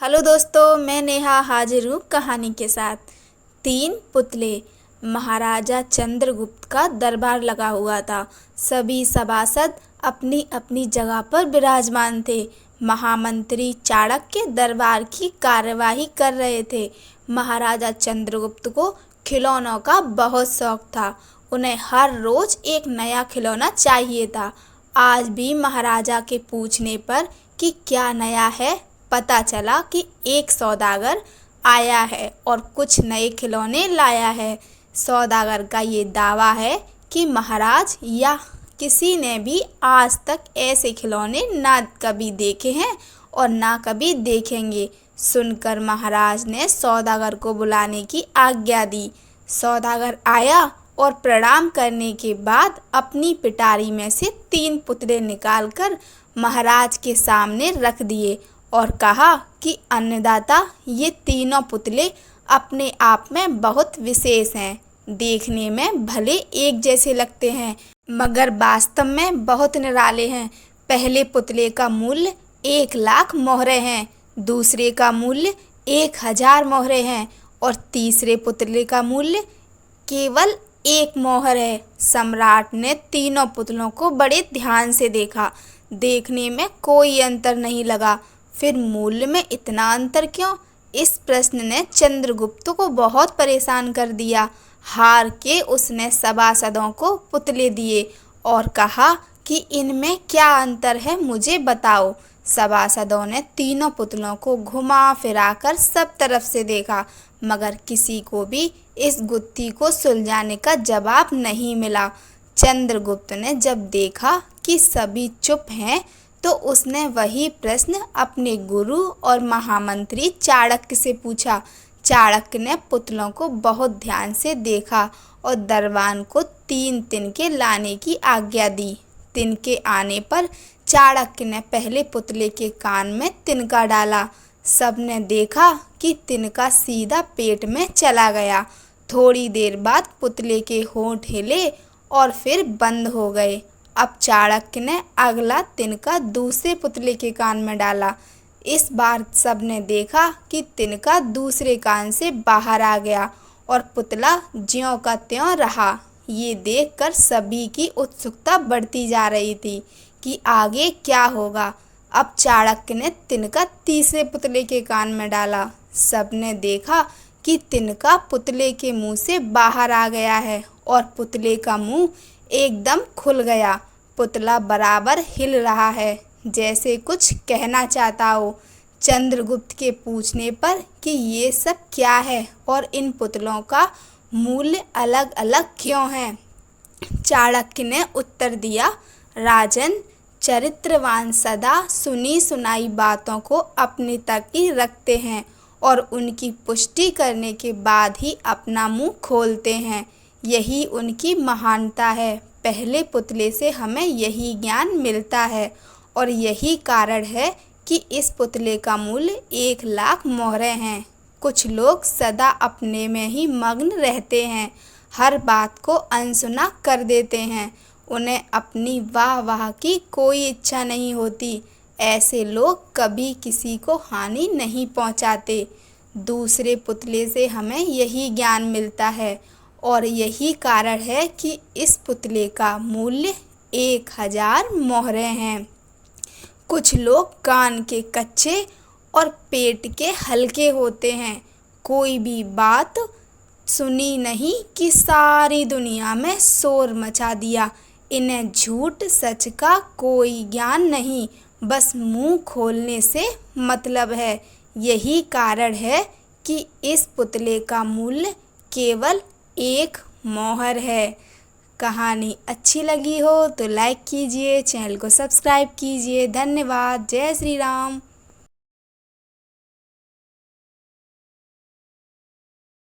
Hello दोस्तों, मैं नेहा हाजिर हूँ कहानी के साथ। 3 पुतले। महाराजा चंद्रगुप्त का दरबार लगा हुआ था। सभी सभासद अपनी अपनी जगह पर विराजमान थे। महामंत्री चाणक्य दरबार की कार्यवाही कर रहे थे। महाराजा चंद्रगुप्त को खिलौनों का बहुत शौक था। उन्हें हर रोज एक नया खिलौना चाहिए था। आज भी महाराजा के पूछने पर कि क्या नया है, पता चला कि एक सौदागर आया है और कुछ नए खिलौने लाया है। सौदागर का ये दावा है कि महाराज या किसी ने भी आज तक ऐसे खिलौने ना कभी देखे हैं और ना कभी देखेंगे। सुनकर महाराज ने सौदागर को बुलाने की आज्ञा दी। सौदागर आया और प्रणाम करने के बाद अपनी पिटारी में से 3 पुतले निकालकर महाराज के सामने रख दिए और कहा कि अन्नदाता, ये तीनों पुतले अपने आप में बहुत विशेष हैं। देखने में भले एक जैसे लगते हैं मगर वास्तव में बहुत निराले हैं। पहले पुतले का मूल्य 1,00,000 मोहरे हैं, दूसरे का मूल्य 1,000 मोहरे हैं और तीसरे पुतले का मूल्य केवल 1 मोहर है। सम्राट ने तीनों पुतलों को बड़े ध्यान से देखा। देखने में कोई अंतर नहीं लगा। फिर मूल्य में इतना अंतर क्यों? इस प्रश्न ने चंद्रगुप्त को बहुत परेशान कर दिया। हार के उसने सभासदों को पुतले दिए और कहा कि इनमें क्या अंतर है, मुझे बताओ। सभासदों ने तीनों पुतलों को घुमा फिराकर सब तरफ से देखा मगर किसी को भी इस गुत्थी को सुलझाने का जवाब नहीं मिला। चंद्रगुप्त ने जब देखा कि सभी चुप हैं तो उसने वही प्रश्न अपने गुरु और महामंत्री चाणक्य से पूछा। चाणक्य ने पुतलों को बहुत ध्यान से देखा और दरबान को 3 तिनके लाने की आज्ञा दी। तिनके आने पर चाणक्य ने पहले पुतले के कान में तिनका डाला। सबने देखा कि तिनका सीधा पेट में चला गया। थोड़ी देर बाद पुतले के होंठ हिले और फिर बंद हो गए। अब चाणक्य ने अगला तिनका दूसरे पुतले के कान में डाला। इस बार सबने देखा कि तिनका दूसरे कान से बाहर आ गया और पुतला ज्यों का त्यों रहा। ये देखकर सभी की उत्सुकता बढ़ती जा रही थी कि आगे क्या होगा। अब चाणक्य ने तिनका तीसरे पुतले के कान में डाला। सबने देखा कि तिनका पुतले के मुंह से बाहर आ गया है और पुतले का मुंह एकदम खुल गया। पुतला बराबर हिल रहा है जैसे कुछ कहना चाहता हो। चंद्रगुप्त के पूछने पर कि ये सब क्या है और इन पुतलों का मूल्य अलग अलग क्यों है, चाणक्य ने उत्तर दिया, राजन, चरित्रवान सदा सुनी सुनाई बातों को अपने तक ही रखते हैं और उनकी पुष्टि करने के बाद ही अपना मुंह खोलते हैं। यही उनकी महानता है। पहले पुतले से हमें यही ज्ञान मिलता है और यही कारण है कि इस पुतले का मूल्य 1,00,000 मोहरे हैं। कुछ लोग सदा अपने में ही मग्न रहते हैं, हर बात को अनसुना कर देते हैं। उन्हें अपनी वाह वाह की कोई इच्छा नहीं होती। ऐसे लोग कभी किसी को हानि नहीं पहुंचाते। दूसरे पुतले से हमें यही ज्ञान मिलता है और यही कारण है कि इस पुतले का मूल्य 1,000 मोहरे हैं। कुछ लोग कान के कच्चे और पेट के हल्के होते हैं। कोई भी बात सुनी नहीं कि सारी दुनिया में शोर मचा दिया। इन्हें झूठ सच का कोई ज्ञान नहीं, बस मुंह खोलने से मतलब है। यही कारण है कि इस पुतले का मूल्य केवल 1 मोहर है। कहानी अच्छी लगी हो तो लाइक कीजिए, चैनल को सब्सक्राइब कीजिए। धन्यवाद। जय श्री राम।